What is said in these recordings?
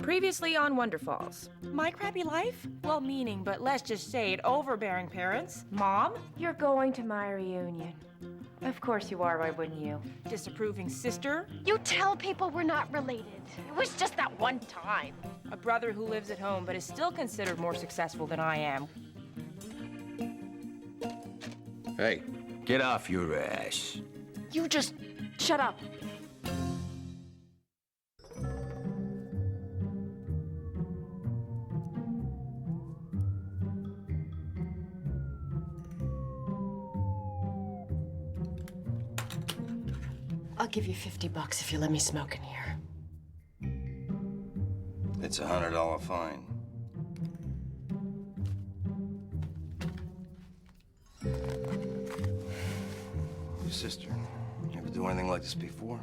Previously on Wonderfalls. My crappy life? Well-meaning, but let's just say it, overbearing parents. Mom? You're going to my reunion. Of course you are, why wouldn't you? Disapproving sister? You tell people we're not related. It was just that one time. A brother who lives at home but is still considered more successful than I am. Hey, get off your ass. You just Shut up. I'll give you $50 if you let me smoke in here. It's a $100 fine. Your sister, you ever do anything like this before?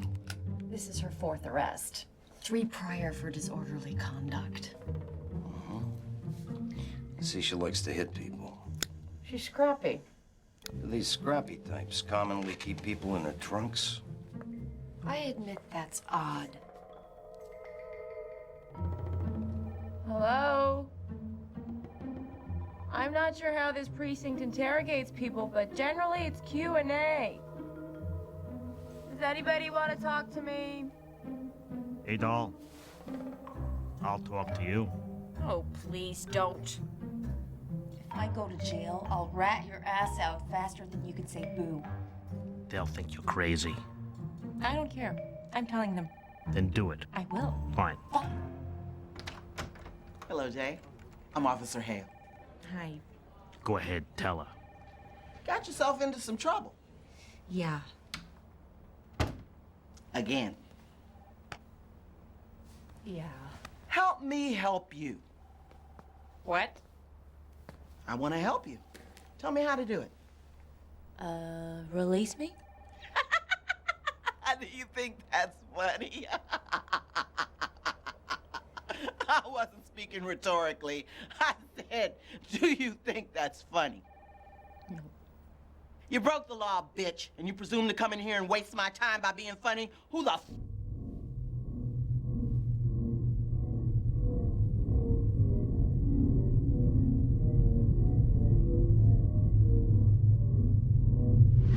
This is her 4th arrest. 3 prior for disorderly conduct. See, she likes to hit people. She's scrappy. These scrappy types commonly keep people in their trunks. I admit that's odd. Hello? I'm not sure how this precinct interrogates people, but generally it's Q&A. Does anybody want to talk to me? Hey, doll. I'll talk to you. Oh, please don't. If I go to jail, I'll rat your ass out faster than you can say boo. They'll think you're crazy. I don't care. I'm telling them. Then do it. I will. Fine. Hello, Jay. I'm Officer Hale. Hi. Go ahead, tell her. Got yourself into some trouble. Yeah. Again. Yeah. Help me help you. What? I want to help you. Tell me how to do it. Release me? Do you think that's funny? I wasn't speaking rhetorically. I said, do you think that's funny? No. You broke the law, bitch, and you presume to come in here and waste my time by being funny? Who the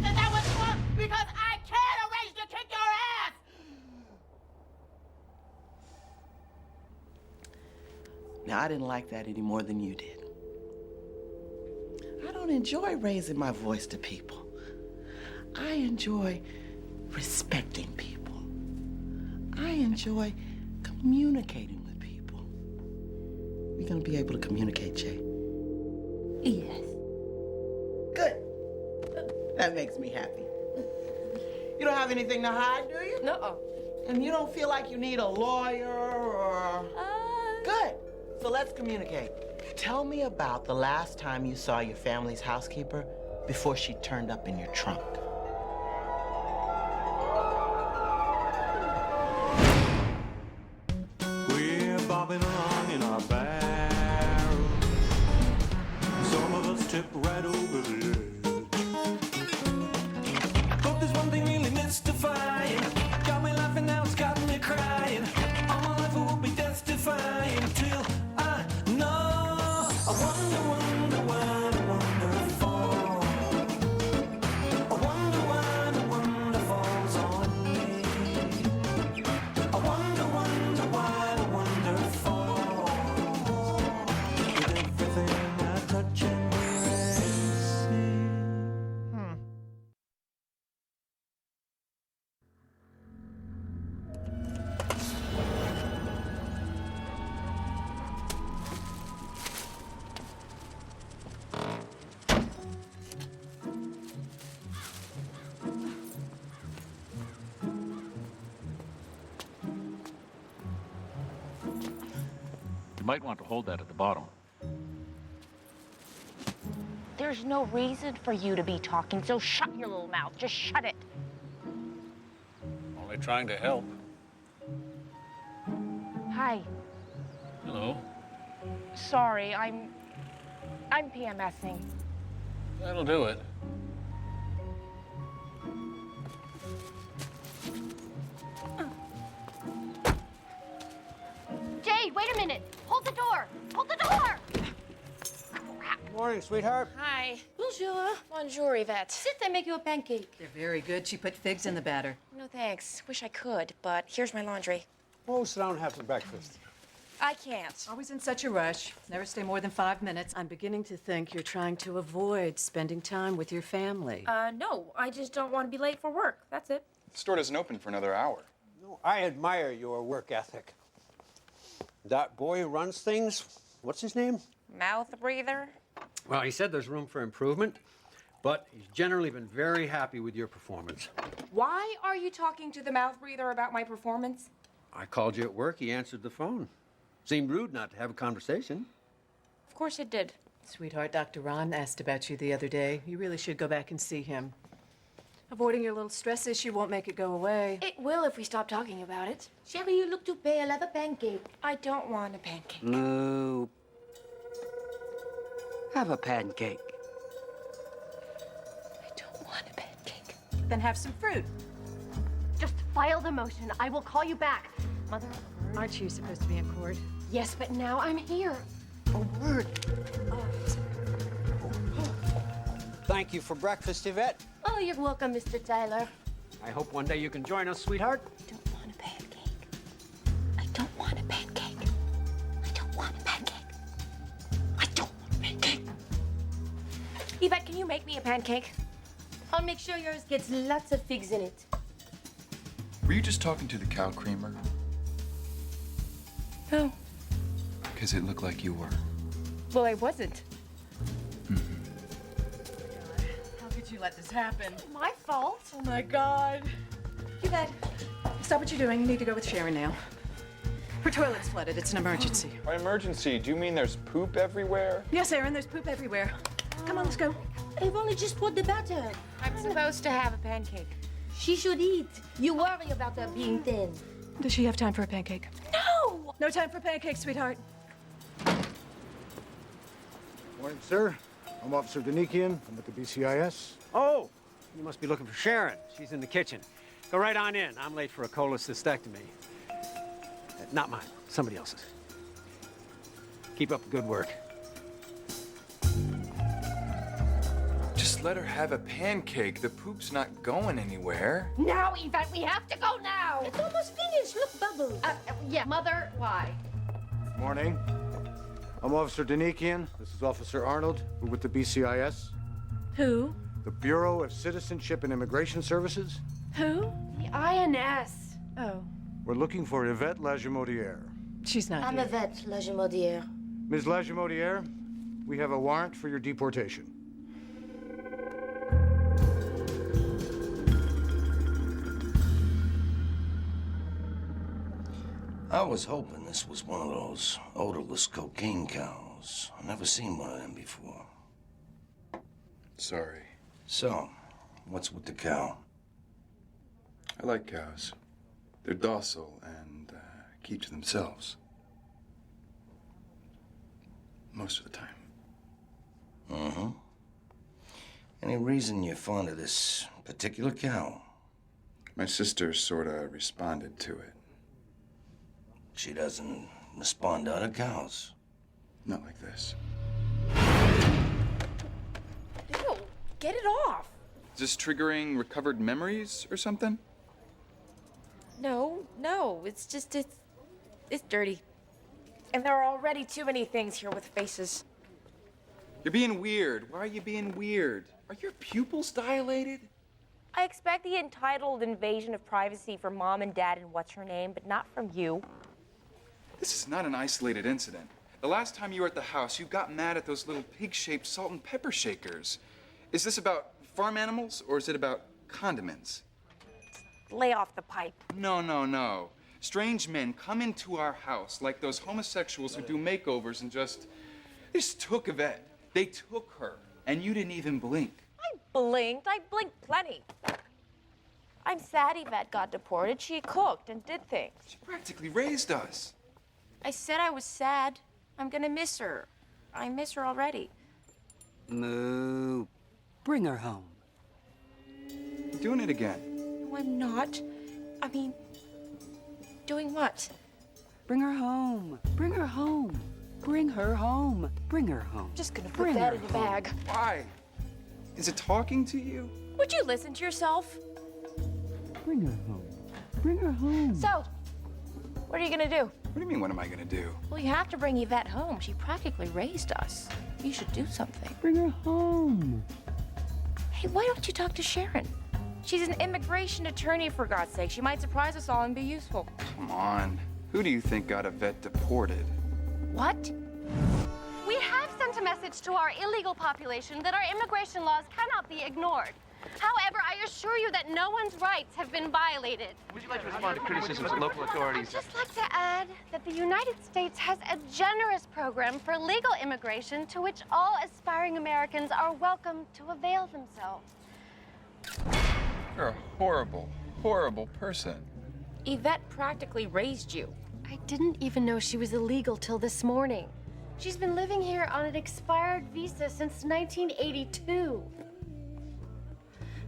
That was fun because I can't arrange to kick your ass! Now, I didn't like that any more than you did. I don't enjoy raising my voice to people. I enjoy respecting people. I enjoy communicating with people. You gonna be able to communicate, Jay? Yes. Good. That makes me happy. You don't have anything to hide, do you? No. And you don't feel like you need a lawyer or... Good. So let's communicate. Tell me about the last time you saw your family's housekeeper before she turned up in your trunk. We're bobbing along in our barrel. Some of us tip right over the edge. But there's one thing really mystifying. Got me laughing now, it's got me crying. All my life will be testifying till I know. I wonder, wonder why the wonderful. I wonder why the wonder falls on me. I wonder, wonder why the wonder falls. With everything I touch and hear and see. You might want to hold that at the bottom. There's no reason for you to be talking, so shut your little mouth. Just shut it. Only trying to help. Hi. Hello. Sorry, I'm PMSing. That'll do it. Jay, wait a minute. Hold the door. Hold the door. Morning, sweetheart. Hi. Bonjour. Bonjour, Yvette. Sit and make you a pancake. They're very good. She put figs in the batter. No thanks. Wish I could, but here's my laundry. Oh, sit down and have some breakfast. I can't. Always in such a rush. Never stay more than 5 minutes. I'm beginning to think you're trying to avoid spending time with your family. No, I just don't want to be late for work. That's it. The store doesn't open for another hour. No, I admire your work ethic. That boy who runs things, what's his name? Mouth breather? Well, he said there's room for improvement, but he's generally been very happy with your performance. Why are you talking to the mouth breather about my performance? I called you at work, he answered the phone. Seemed rude not to have a conversation. Of course it did. Sweetheart, Dr. Ron asked about you the other day. You really should go back and see him. Avoiding your little stress issue won't make it go away. It will if we stop talking about it. Sherry, you look too pale. Have a pancake. I don't want a pancake. No. Have a pancake. I don't want a pancake. Then have some fruit. Just file the motion. I will call you back. Mother, Aren't you supposed to be in court? Yes, but now I'm here. A word. Thank you for breakfast, Yvette. Oh, you're welcome, Mr. Tyler. I hope one day you can join us, sweetheart. I don't want a pancake. I don't want a pancake. I don't want a pancake. I don't want a pancake. Yvette, can you make me a pancake? I'll make sure yours gets lots of figs in it. Were you just talking to the cow creamer? No. Because it looked like you were. Well, I wasn't. How could you let this happen? My fault. Oh, my God. Yvette, stop what you're doing. You need to go with Sharon now. Her toilet's flooded. It's an emergency. By emergency, do you mean there's poop everywhere? Yes, Aaron, there's poop everywhere. Come on, let's go. I've only just poured the batter. I'm supposed to have a pancake. She should eat. You worry about her being thin. Does she have time for a pancake? No! No time for pancakes, sweetheart. Morning, sir. I'm Officer Denikian. I'm at the BCIS. Oh, you must be looking for Sharon. She's in the kitchen. Go right on in. I'm late for a cholecystectomy. Not mine, somebody else's. Keep up the good work. Just let her have a pancake. The poop's not going anywhere. now, Yvette, we have to go now. It's almost finished. Look, bubbles. Yeah, Mother, why? Morning. I'm Officer Denikian. This is Officer Arnold. We're with the BCIS. Who? The Bureau of Citizenship and Immigration Services. Who? The INS. Oh, We're looking for Yvette Lajimodiere. she's not I'm here. Yvette Lajimodiere. Ms. Lajimodiere, we have a warrant for your deportation. I was hoping this was one of those odorless cocaine cows. I've never seen one of them before. Sorry. So, what's with the cow? I like cows. They're docile and keep to themselves. Most of the time. Mm-hmm. Any reason you're fond of this particular cow? My sister sort of responded to it. She doesn't respond to other cows. Not like this. Ew, get it off. Is this triggering recovered memories or something? No, it's just, it's dirty. And there are already too many things here with faces. You're being weird. Why are you being weird? Are your pupils dilated? I expect the entitled invasion of privacy from Mom and Dad and what's her name, but not from you. This is not an isolated incident. The last time you were at the house, you got mad at those little pig-shaped salt and pepper shakers. Is this about farm animals or is it about condiments? Lay off the pipe. No. Strange men come into our house like those homosexuals who do makeovers and they just took Yvette. They took her, and you didn't even blink. I blinked plenty. I'm sad Yvette got deported. She cooked and did things. She practically raised us. I said I was sad. I'm gonna miss her. I miss her already. Moo. Bring her home. You're doing it again. No, I'm not. I mean, doing what? Bring her home. Bring her home. Bring her home. Bring her home. Just gonna put Bring that her in the bag. Why? Is it talking to you? Would you listen to yourself? Bring her home. Bring her home. So, what are you gonna do? What do you mean, what am I gonna do? Well, you have to bring Yvette home. She practically raised us. You should do something. Bring her home. Hey, why don't you talk to Sharon? She's an immigration attorney, for God's sake. She might surprise us all and be useful. Come on. Who do you think got Yvette deported? What? We have sent a message to our illegal population that our immigration laws cannot be ignored. However, I assure you that no one's rights have been violated. Would you like to respond to criticisms of local authorities? I'd just like to add that the United States has a generous program for legal immigration to which all aspiring Americans are welcome to avail themselves. You're a horrible, horrible person. Yvette practically raised you. I didn't even know she was illegal till this morning. She's been living here on an expired visa since 1982.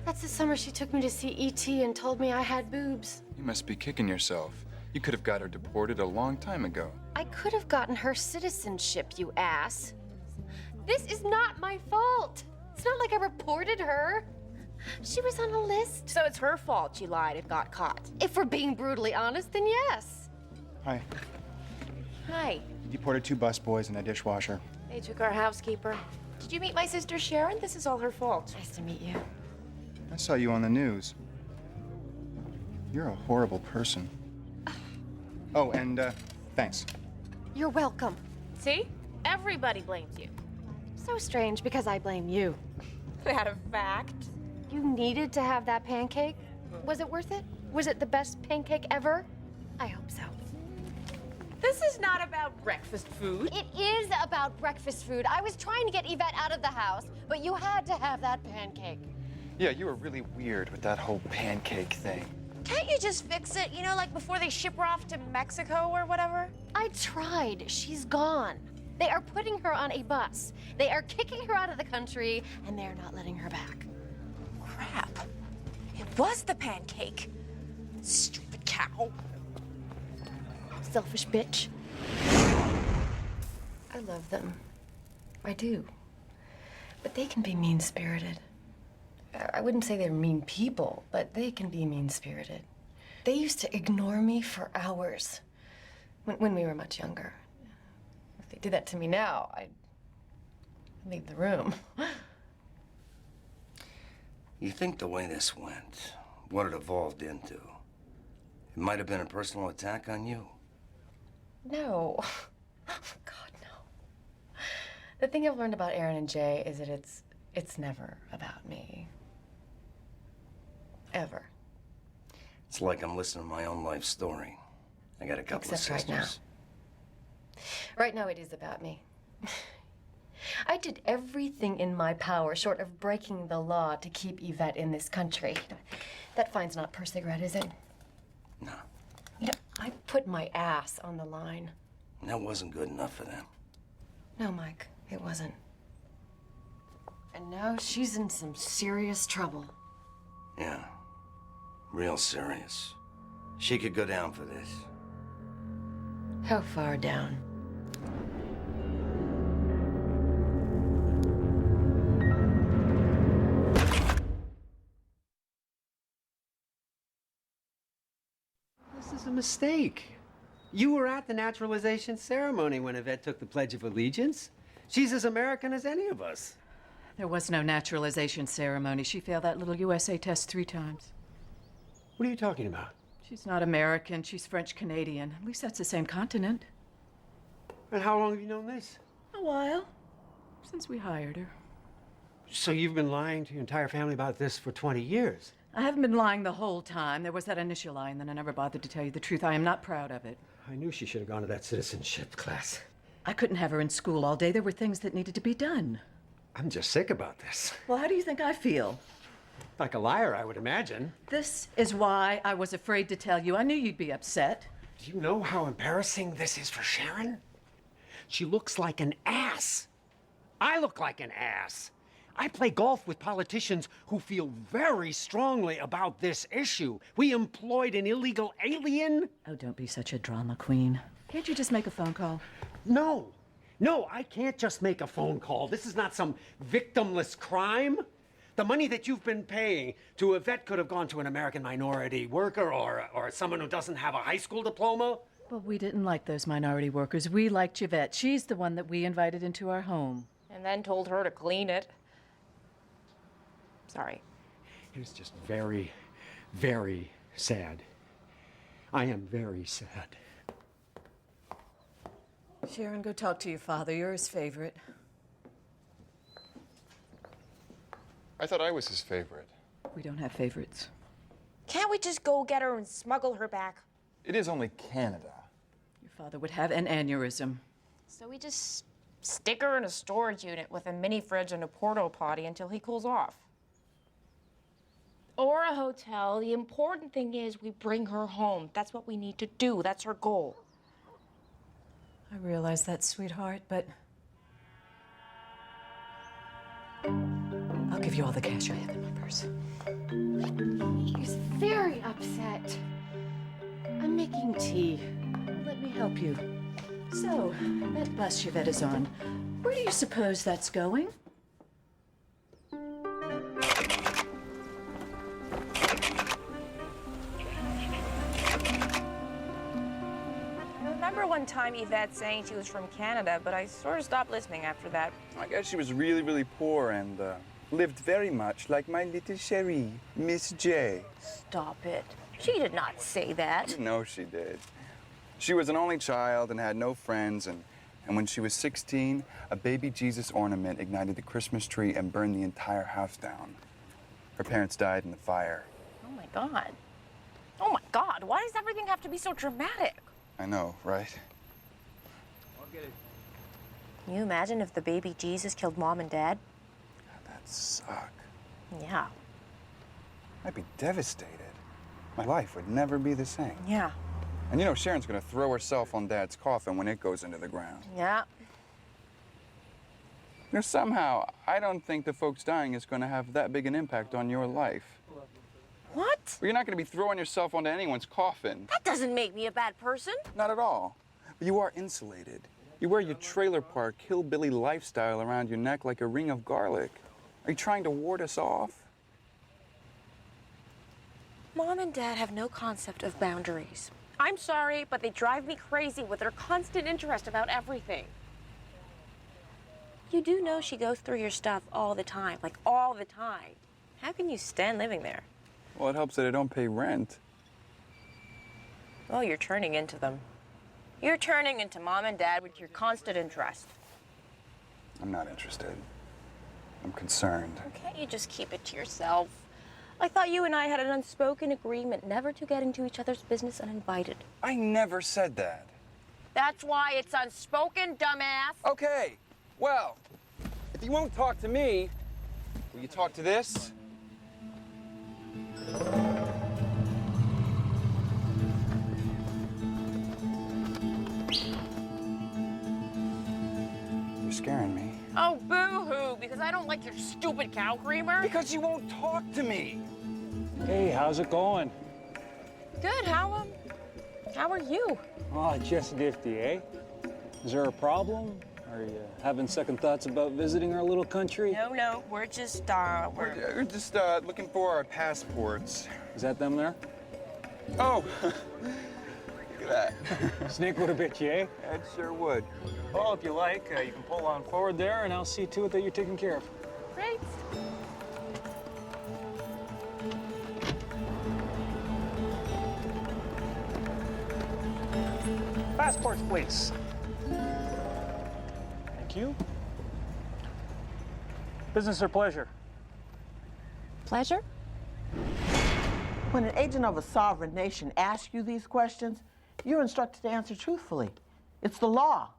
That's the summer she took me to see E.T. and told me I had boobs. You must be kicking yourself. You could have got her deported a long time ago. I could have gotten her citizenship, you ass. This is not my fault. It's not like I reported her. She was on a list. So it's her fault she lied and got caught. If we're being brutally honest, then yes. Hi. Hi. You deported 2 busboys and a dishwasher. They took our housekeeper. Did you meet my sister Sharon? This is all her fault. Nice to meet you. I saw you on the news. You're a horrible person. Oh, and, thanks. You're welcome. See? Everybody blames you. So strange because I blame you. That a fact? You needed to have that pancake? Was it worth it? Was it the best pancake ever? I hope so. This is not about breakfast food. It is about breakfast food. I was trying to get Yvette out of the house, but you had to have that pancake. Yeah, you were really weird with that whole pancake thing. Can't you just fix it? You know, like before they ship her off to Mexico or whatever? I tried. She's gone. They are putting her on a bus. They are kicking her out of the country, and they're not letting her back. Crap. It was the pancake. Stupid cow. Selfish bitch. I love them. I do. But they can be mean-spirited. I wouldn't say they're mean people, but they can be mean-spirited. They used to ignore me for hours when we were much younger. If they did that to me now, I'd leave the room. You think the way this went, what it evolved into, it might have been a personal attack on you? No. God, no. The thing I've learned about Aaron and Jay is that it's never about me. Ever. It's like I'm listening to my own life story. I got a couple Except of sisters. right now. Right now it is about me. I did everything in my power, short of breaking the law, to keep Yvette in this country. That fine's not per cigarette, is it? No. You know, I put my ass on the line. And that wasn't good enough for them. No, Mike, it wasn't. And now she's in some serious trouble. Yeah. Real serious. She could go down for this. How far down? This is a mistake. You were at the naturalization ceremony when Yvette took the Pledge of Allegiance. She's as American as any of us. There was no naturalization ceremony. She failed that little USA test 3 times. What are you talking about? She's not American. She's French-Canadian. At least that's the same continent. And how long have you known this? A while. Since we hired her. So you've been lying to your entire family about this for 20 years? I haven't been lying the whole time. There was that initial lie, and then I never bothered to tell you the truth. I am not proud of it. I knew she should have gone to that citizenship class. I couldn't have her in school all day. There were things that needed to be done. I'm just sick about this. Well, how do you think I feel? Like a liar, I would imagine. This is why I was afraid to tell you. I knew you'd be upset. Do you know how embarrassing this is for Sharon? She looks like an ass. I look like an ass. I play golf with politicians who feel very strongly about this issue. We employed an illegal alien. Oh, don't be such a drama queen. Can't you just make a phone call? No. No, I can't just make a phone call. This is not some victimless crime. The money that you've been paying to Yvette could have gone to an American minority worker or someone who doesn't have a high school diploma. But we didn't like those minority workers. We liked Yvette. She's the one that we invited into our home. And then told her to clean it. Sorry. It was just very, very sad. I am very sad. Sharon, go talk to your father. You're his favorite. I thought I was his favorite. We don't have favorites. Can't we just go get her and smuggle her back? It is only Canada. Your father would have an aneurysm. So we just stick her in a storage unit with a mini fridge and a porta potty until he cools off. Or a hotel. The important thing is we bring her home. That's what we need to do. That's her goal. I realize that, sweetheart, but I'll give you all the cash I have in my purse. He's very upset. I'm making tea. Let me help you. So, that bus Yvette is on, where do you suppose that's going? I remember one time Yvette saying she was from Canada, but I sort of stopped listening after that. I guess she was really, really poor and lived very much like my little chérie, Miss J. Stop it. She did not say that. No, she did. She was an only child and had no friends, and when she was 16, a baby Jesus ornament ignited the Christmas tree and burned the entire house down. Her parents died in the fire. Oh my God. Oh my God, why does everything have to be so dramatic? I know, right? Can you imagine if the baby Jesus killed Mom and Dad? That'd suck. Yeah. I'd be devastated. My life would never be the same. Yeah. And you know, Sharon's gonna throw herself on Dad's coffin when it goes into the ground. Yeah. You know, somehow, I don't think the folks dying is gonna have that big an impact on your life. What? Well, you're not gonna be throwing yourself onto anyone's coffin. That doesn't make me a bad person. Not at all. But you are insulated. You wear your trailer park hillbilly lifestyle around your neck like a ring of garlic. Are you trying to ward us off? Mom and Dad have no concept of boundaries. I'm sorry, but they drive me crazy with their constant interest about everything. You do know she goes through your stuff all the time, like all the time. How can you stand living there? Well, it helps that I don't pay rent. Well, you're turning into them. You're turning into Mom and Dad with your constant interest. I'm not interested. I'm concerned. Can't you just keep it to yourself? I thought you and I had an unspoken agreement never to get into each other's business uninvited. I never said that. That's why it's unspoken, dumbass. Okay, well, if you won't talk to me, will you talk to this? You're scaring me. Oh, boo-hoo, because I don't like your stupid cow creamer. Because you won't talk to me. Hey, how's it going? Good, how are you? Oh, just nifty, eh? Is there a problem? Are you having second thoughts about visiting our little country? No, we're just, We're just looking for our passports. Is that them there? Oh, look at that. Snake would have bit you, eh? It sure would. Well, if you like, you can pull on forward there, and I'll see to it that you're taken care of. Great. Passports, please. Thank you. Business or pleasure? Pleasure? When an agent of a sovereign nation asks you these questions, you're instructed to answer truthfully. It's the law.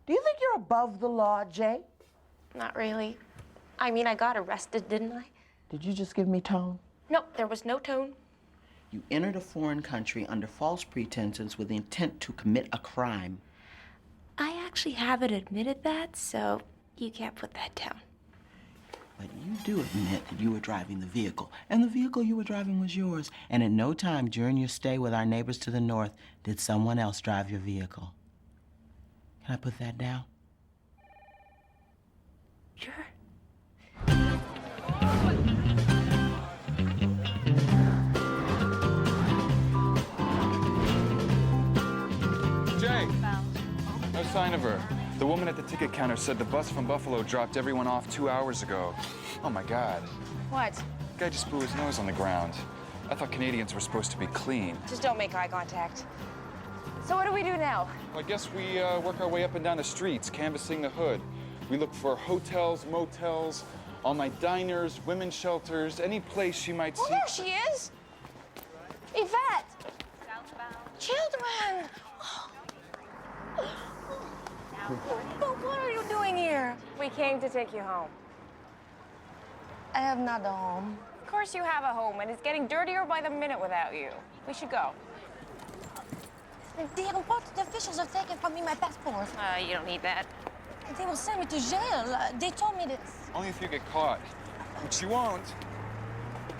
Do you think you're above the law, Jay? Not really. I mean, I got arrested, didn't I? Did you just give me tone? No, there was no tone. You entered a foreign country under false pretenses with the intent to commit a crime. I actually haven't admitted that, so you can't put that down. But you do admit that you were driving the vehicle, and the vehicle you were driving was yours. And at no time during your stay with our neighbors to the north did someone else drive your vehicle. Can I put that down? Sure. Jay! No sign of her. The woman at the ticket counter said the bus from Buffalo dropped everyone off 2 hours ago. Oh my God. What? Guy just blew his nose on the ground. I thought Canadians were supposed to be clean. Just don't make eye contact. So what do we do now? Well, I guess we work our way up and down the streets, canvassing the hood. We look for hotels, motels, all-night diners, women's shelters, any place she might see. Oh, there she is! Yvette! Children! But what are you doing here? We came to take you home. I have not a home. Of course you have a home, and it's getting dirtier by the minute without you. We should go. The important officials have taken from me my passport. You don't need that. They will send me to jail. They told me this. Only if you get caught. Which you won't,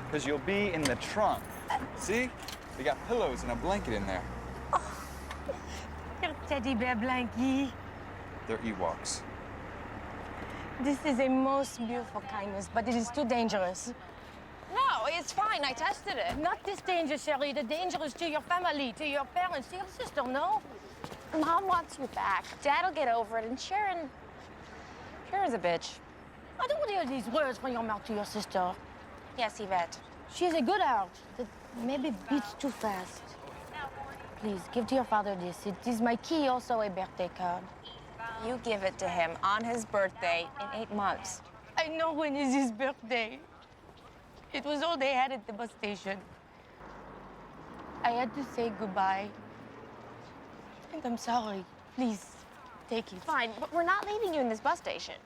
because you'll be in the trunk. See? They got pillows and a blanket in there. Your teddy bear blankie. They're Ewoks. This is a most beautiful kindness, but it is too dangerous. No, it's fine. I tested it. Not this danger, Sherry. The danger is to your family, to your parents, to your sister, no? Mom wants you back. Dad'll get over it, and Sharon's a bitch. I don't want to hear these words from your mouth to your sister. Yes, Yvette. She is a good heart that maybe beats too fast. Please, give to your father this. It is my key, also a birthday card. You give it to him on his birthday in 8 months. I know when is his birthday. It was all they had at the bus station. I had to say goodbye. And I'm sorry. Please, take it. Fine, but we're not leaving you in this bus station.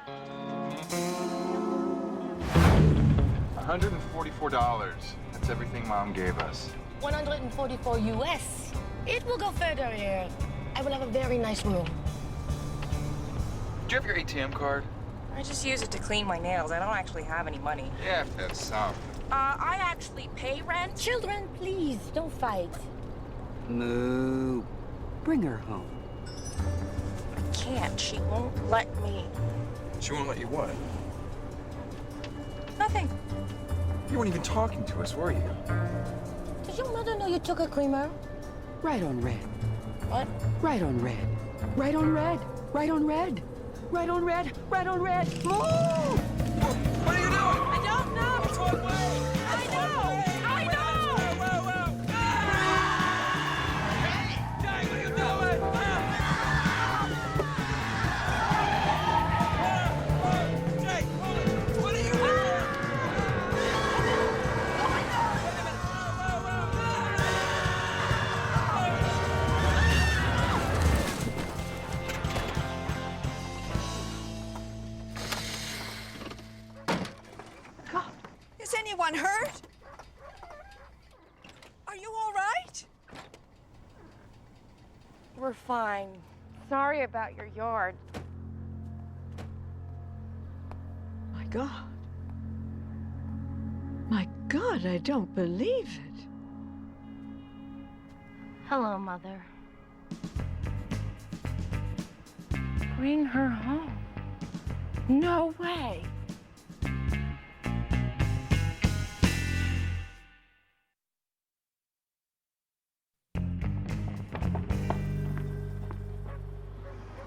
$144. That's everything Mom gave us. 144 US. It will go further here. I will have a very nice room. Do you have your ATM card? I just use it to clean my nails. I don't actually have any money. Yeah, that's something. I actually pay rent. Children, please, don't fight. Moo. Bring her home. I can't. She won't let me. She won't let you what? Nothing. You weren't even talking to us, were you? Did your mother know you took a creamer? Right on red. What? Right on red. Right on red. Right on red. Right on red. Right on red. Move! What are you doing? I don't know. It's one way. I know. I know. Whoa, whoa. Jay, what are you doing? Jay, hold it. What are you doing? Is anyone hurt? Are you all right? We're fine. Sorry about your yard. My God. My God, I don't believe it. Hello, Mother. Bring her home. No way.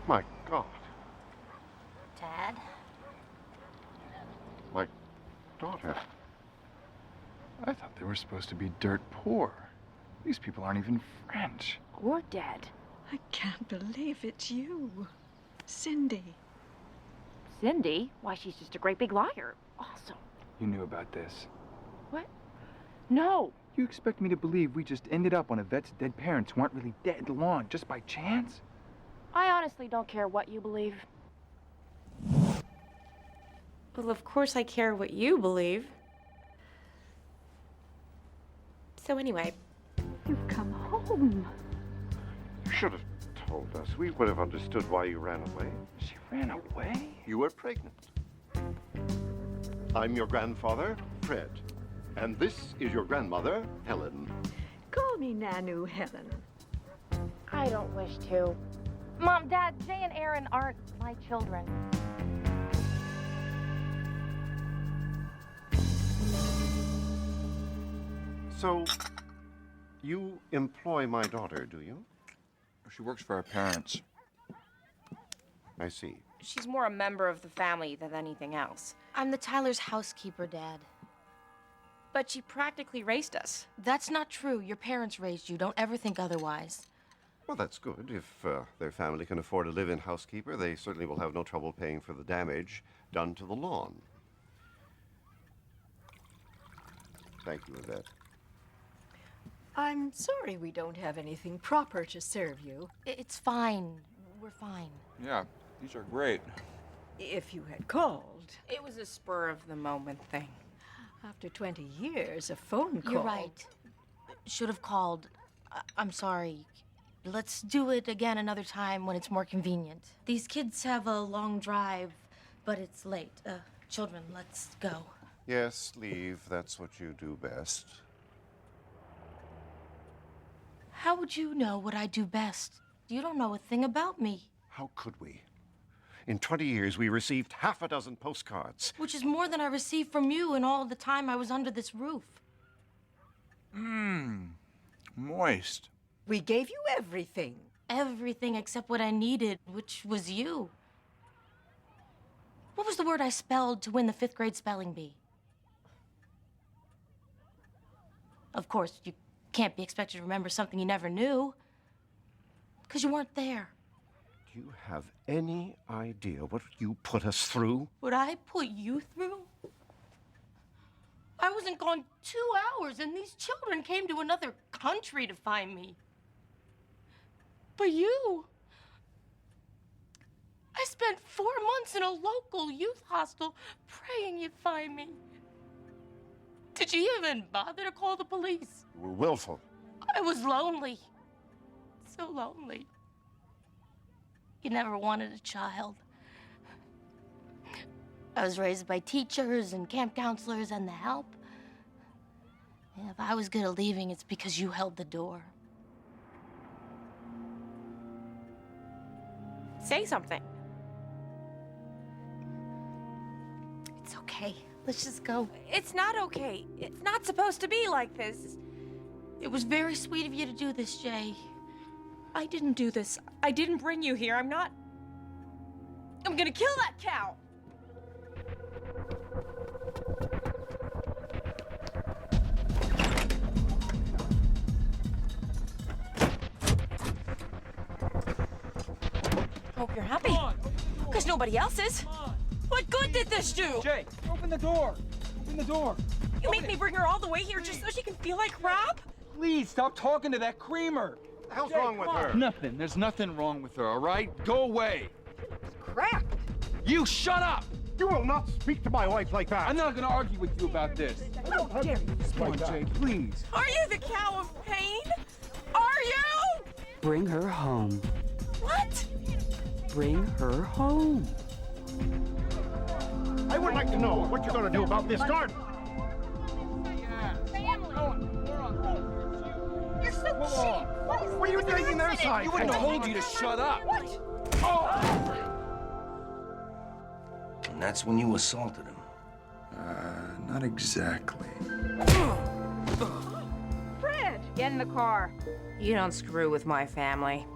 My God. Dad? My daughter. I thought they were supposed to be dirt poor. These people aren't even French. Or dead. I can't believe it's you. Cindy. Cindy? Why, she's just a great big liar. Awesome. You knew about this. What? No. You expect me to believe we just ended up on Yvette's dead parents who aren't really dead long just by chance? I honestly don't care what you believe. Well, of course I care what you believe. So anyway. You've come home. You should have told us. We would have understood why you ran away. She ran away? You were pregnant. I'm your grandfather, Fred. And this is your grandmother, Helen. Call me Nanu Helen. I don't wish to. Mom, Dad, Jay and Aaron aren't my children. So, you employ my daughter, do you? She works for her parents. I see. She's more a member of the family than anything else. I'm the Tyler's housekeeper, Dad. But she practically raised us. That's not true. Your parents raised you. Don't ever think otherwise. Well, that's good. If their family can afford a live-in housekeeper, they certainly will have no trouble paying for the damage done to the lawn. Thank you, Yvette. I'm sorry we don't have anything proper to serve you. It's fine. We're fine. Yeah, these are great. If you had called. It was a spur-of-the-moment thing. After 20 years, a phone call. You're right. Should have called. I'm sorry. Let's do it again another time when it's more convenient. These kids have a long drive, but it's late. Children, let's go. Yes, leave. That's what you do best. How would you know what I do best? You don't know a thing about me. How could we? In 20 years, we received half a dozen postcards. Which is more than I received from you in all the time I was under this roof. Moist. We gave you everything. Everything except what I needed, which was you. What was the word I spelled to win the 5th grade spelling bee? Of course, you can't be expected to remember something you never knew. Because you weren't there. Do you have any idea what you put us through? What I put you through? I wasn't gone 2 hours, and these children came to another country to find me. But you... I spent 4 months in a local youth hostel praying you'd find me. Did you even bother to call the police? You were willful. I was lonely. So lonely. You never wanted a child. I was raised by teachers and camp counselors and the help. And if I was good at leaving, it's because you held the door. Say something. It's okay. Let's just go. It's not okay. It's not supposed to be like this. It was very sweet of you to do this, Jay. I didn't do this. I didn't bring you here. I'm gonna kill that cow. Hope you're happy. Because nobody else is. What good did this do? Jay, open the door. Open the door. You make me bring her all the way here just so she can feel like crap? Please stop talking to that creamer. What the hell's wrong with her? Nothing. There's nothing wrong with her, all right? Go away. Crap. You shut up! You will not speak to my wife like that. I'm not gonna argue with you about this. How dare you? Come on, Jay, please. Are you the cow of pain? Are you? Bring her home. What? Bring her home. I would like to know what you're going to do about this garden. You're so cheap. What are you doing in their side? You wouldn't hold you to shut up. What? And that's when you assaulted him. Not exactly. Fred! Get in the car. You don't screw with my family.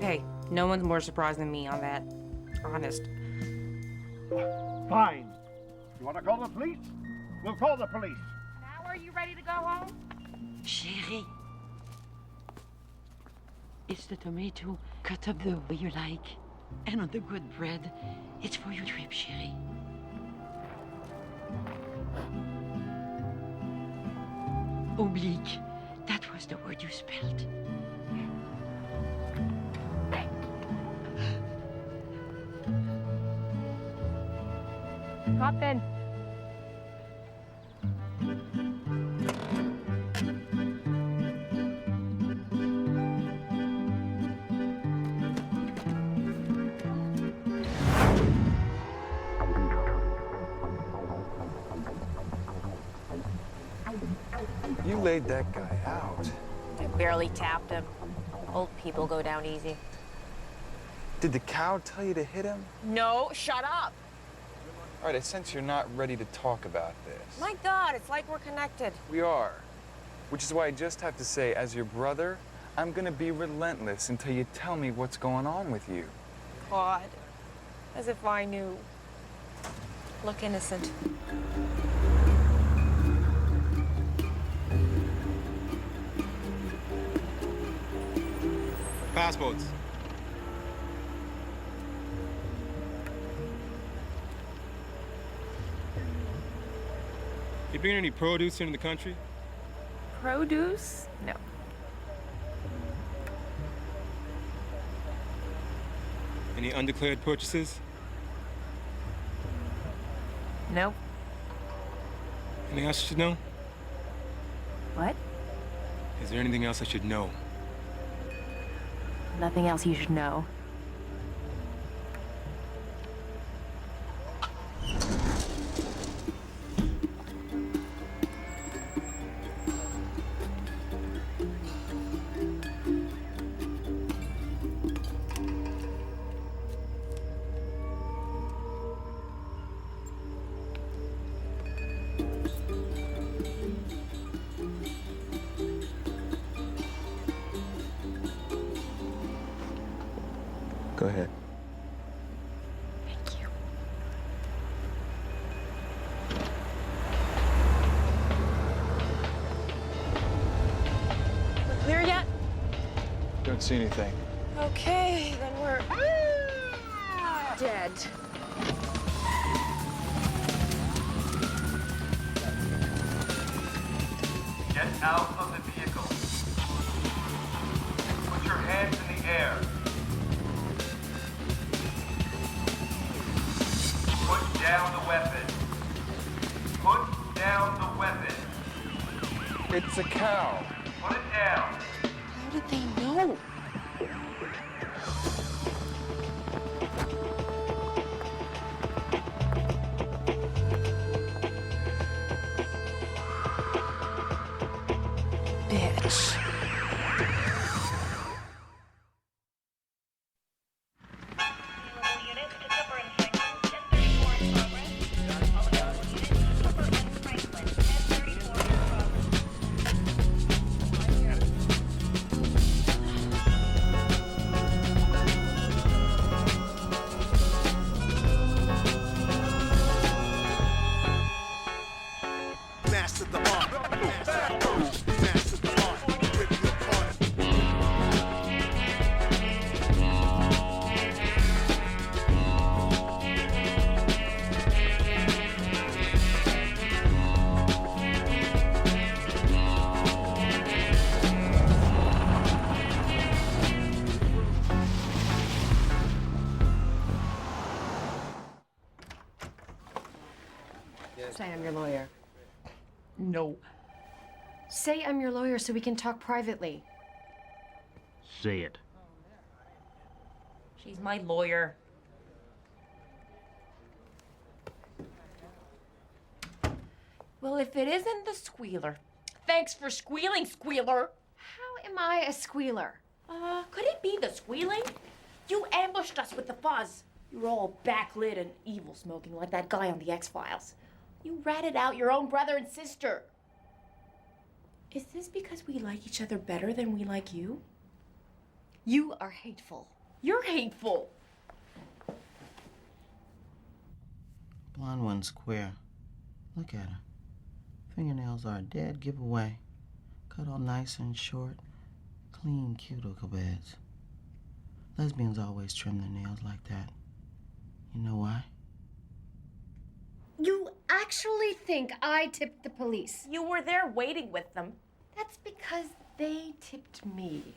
Hey, no one's more surprised than me on that. Honest. Fine. You want to call the police? We'll call the police. Now are you ready to go home? Chérie. It's the tomato cut up the way you like. And on the good bread, it's for your trip, chérie. Oblique. That was the word you spelled. Hop in. laid that guy out? I barely tapped him. Old people go down easy. Did the cow tell you to hit him? No, shut up. All right, I sense you're not ready to talk about this. My God, it's like we're connected. We are. Which is why I just have to say, as your brother, I'm gonna be relentless until you tell me what's going on with you. God, as if I knew. Look innocent. Passports. You bring any produce into the country? Produce? No. Any undeclared purchases? Nope. Anything else I should know? What? Is there anything else I should know? Nothing else you should know. Go ahead. Thank you. We're clear yet? Don't see anything. Okay, then we're dead. Get out of the vehicle. Put your hands in the air. Put down the weapon. Put down the weapon. It's a cow. Put it down. How did they know? Bitch. Master the art. Master the art. Rip you apart. Say I'm your lawyer. No. Say I'm your lawyer so we can talk privately. Say it. She's my lawyer. Well, if it isn't the squealer. Thanks for squealing, squealer. How am I a squealer? Could it be the squealing? You ambushed us with the fuzz. You were all backlit and evil smoking like that guy on the X-Files. You ratted out your own brother and sister. Is this because we like each other better than we like you? You are hateful. You're hateful. Blonde one's queer. Look at her. Fingernails are a dead giveaway. Cut all nice and short. Clean cuticle beds. Lesbians always trim their nails like that. You know why? You actually think I tipped the police? You were there waiting with them. That's because they tipped me.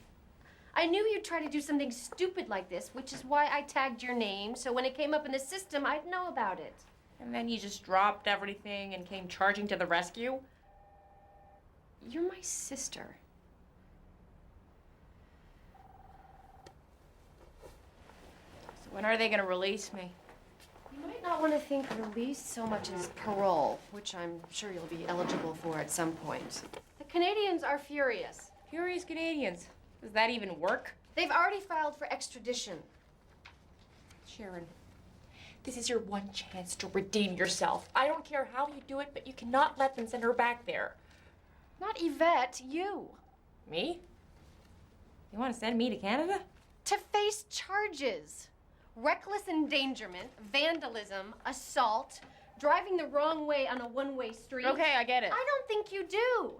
I knew you'd try to do something stupid like this, which is why I tagged your name, so when it came up in the system, I'd know about it. And then you just dropped everything and came charging to the rescue? You're my sister. So when are they gonna release me? You might not want to think release so much as parole, which I'm sure you'll be eligible for at some point. The Canadians are furious. Furious Canadians. Does that even work? They've already filed for extradition. Sharon, this is your one chance to redeem yourself. I don't care how you do it, but you cannot let them send her back there. Not Yvette, you. Me? You want to send me to Canada? To face charges. Reckless endangerment, vandalism, assault, driving the wrong way on a one-way street. Okay, I get it. I don't think you do.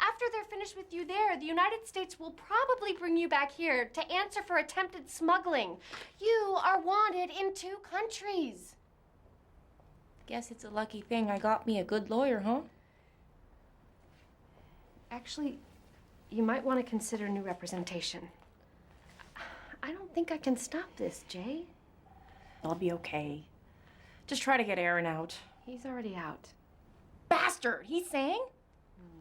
After they're finished with you there, the United States will probably bring you back here to answer for attempted smuggling. You are wanted in 2 countries. Guess it's a lucky thing I got me a good lawyer, huh? Actually, you might want to consider new representation. I don't think I can stop this, Jay. I'll be okay. Just try to get Aaron out. He's already out. Bastard! He's saying?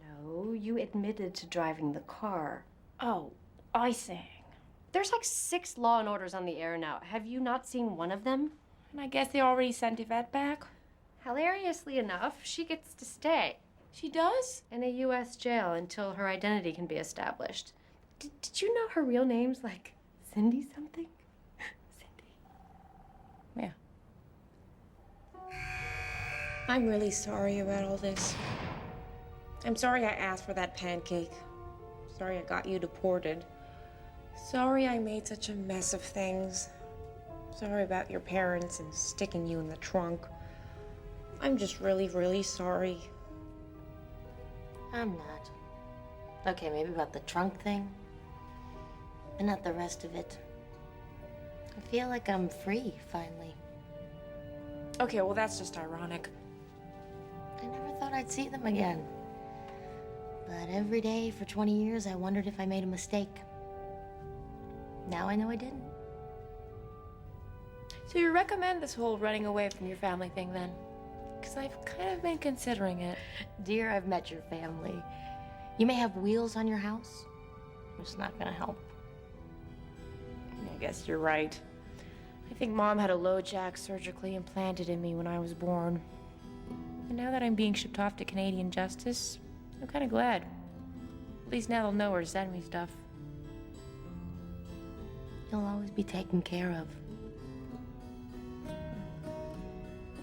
No, you admitted to driving the car. Oh, I sang. There's like 6 law and orders on the air now. Have you not seen one of them? And I guess they already sent Yvette back? Hilariously enough, she gets to stay. She does? In a U.S. jail until her identity can be established. Did you know her real name's like Cindy something? Yeah. I'm really sorry about all this. I'm sorry I asked for that pancake. Sorry I got you deported. Sorry I made such a mess of things. Sorry about your parents and sticking you in the trunk. I'm just really, really sorry. I'm not. Okay, maybe about the trunk thing, but not the rest of it. I feel like I'm free, finally. Okay, well, that's just ironic. I never thought I'd see them again. But every day for 20 years, I wondered if I made a mistake. Now I know I didn't. So you recommend this whole running away from your family thing, then? Because I've kind of been considering it. Dear, I've met your family. You may have wheels on your house. It's not gonna help. I guess you're right. I think Mom had a low jack surgically implanted in me when I was born. And now that I'm being shipped off to Canadian justice, I'm kind of glad. At least now they'll know where to send me stuff. You'll always be taken care of.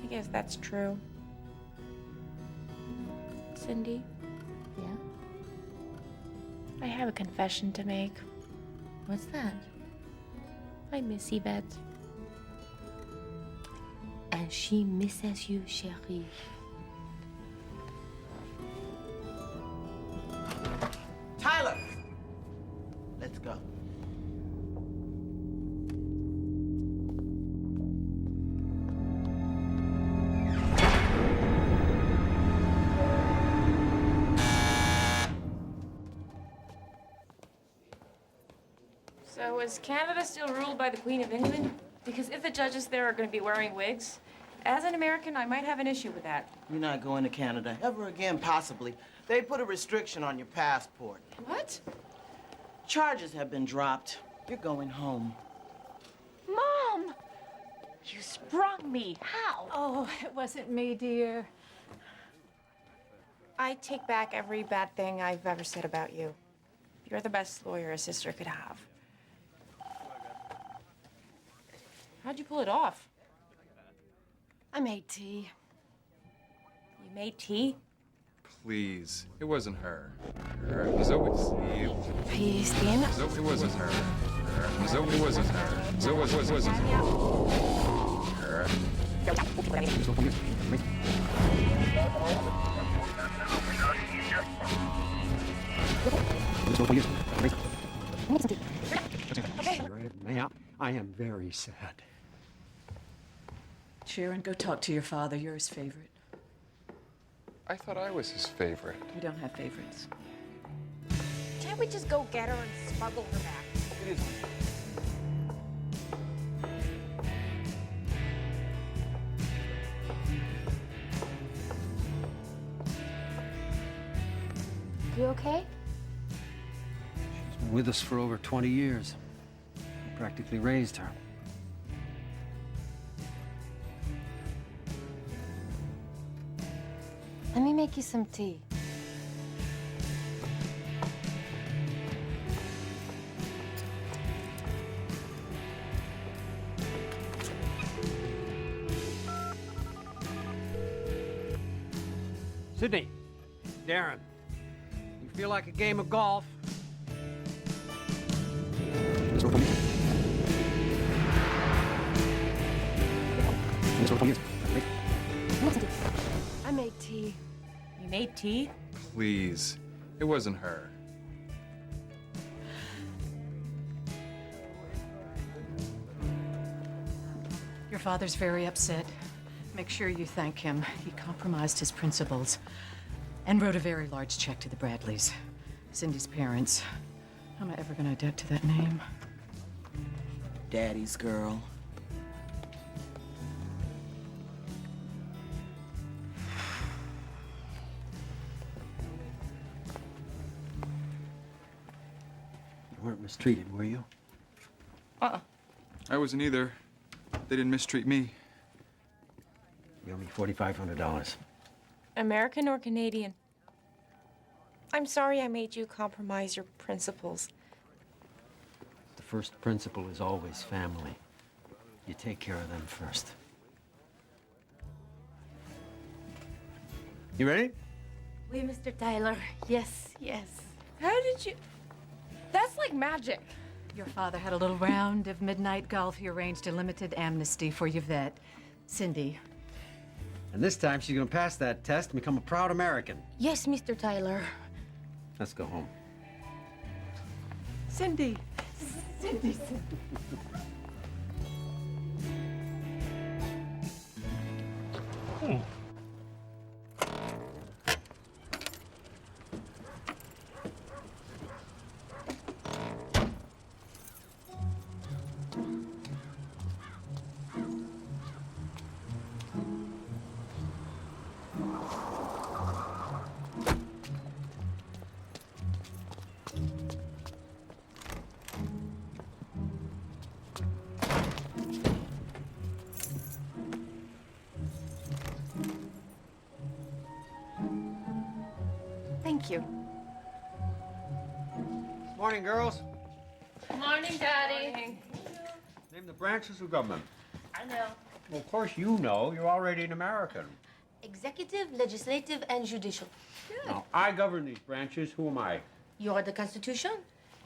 I guess that's true. Cindy? Yeah? I have a confession to make. What's that? I miss Yvette. And she misses you, chérie. Tyler! Let's go. So is Canada still ruled by the Queen of England? Because if the judges there are going to be wearing wigs, as an American, I might have an issue with that. You're not going to Canada ever again, possibly. They put a restriction on your passport. What? Charges have been dropped. You're going home. Mom! You sprung me. How? Oh, it wasn't me, dear. I take back every bad thing I've ever said about you. You're the best lawyer a sister could have. How'd you pull it off? I made tea. You made tea? Please, it wasn't her. It was always you. Peace, bien. It wasn't her. It wasn't her. It wasn't her. I am very sad. Sharon, go talk to your father. You're his favorite. I thought I was his favorite. We don't have favorites. Can't we just go get her and smuggle her back? It is. You okay? She's been with us for over 20 years. We practically raised her. Let me make you some tea. Sydney, Darren, you feel like a game of golf? I made tea. You made tea? Please. It wasn't her. Your father's very upset. Make sure you thank him. He compromised his principles and wrote a very large check to the Bradleys, Cindy's parents. How am I ever gonna adapt to that name? Daddy's girl. You weren't mistreated, were you? I wasn't either. They didn't mistreat me. You owe me $4,500. American or Canadian? I'm sorry I made you compromise your principles. The first principle is always family. You take care of them first. You ready? Oui, Mr. Tyler. Yes, yes. How did you... That's like magic. Your father had a little round of midnight golf. He arranged a limited amnesty for Yvette. Cindy. And this time she's gonna pass that test and become a proud American. Yes, Mr. Tyler. Let's go home. Cindy. Cindy. Thank you. Morning, girls. Morning, Daddy. Name the branches of government. I know. Well, of course you know. You're already an American. Executive, legislative, and judicial. Now, I govern these branches. Who am I? You are the Constitution?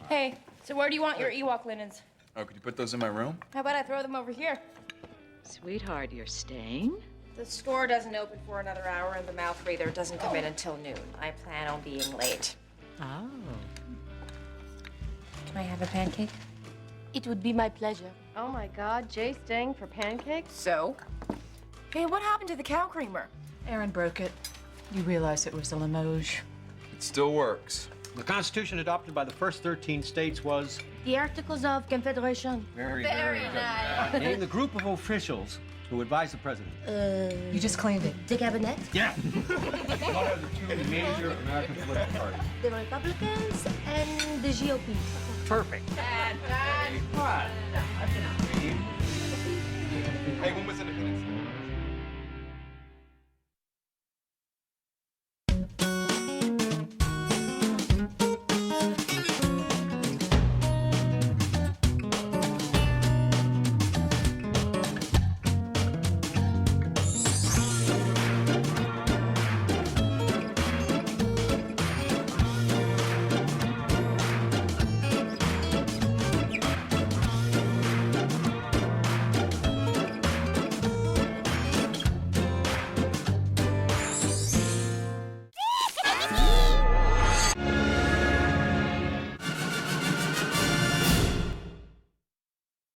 Hey, so where do you want your Ewok linens? Oh, could you put those in my room? How about I throw them over here? Sweetheart, you're staying? The store doesn't open for another hour, and the mouth breather doesn't come in until noon. I plan on being late. Oh. Can I have a pancake? It would be my pleasure. Oh my God, Jay staying for pancakes? So? Hey, what happened to the cow creamer? Aaron broke it. You realize it was a Limoges. It still works. The Constitution adopted by the first 13 states was... The Articles of Confederation. Very nice. Name the group of officials who advise the president. You just cleaned it. The cabinet. Yeah. What are the two major American political parties? The Republicans and the GOP. Perfect.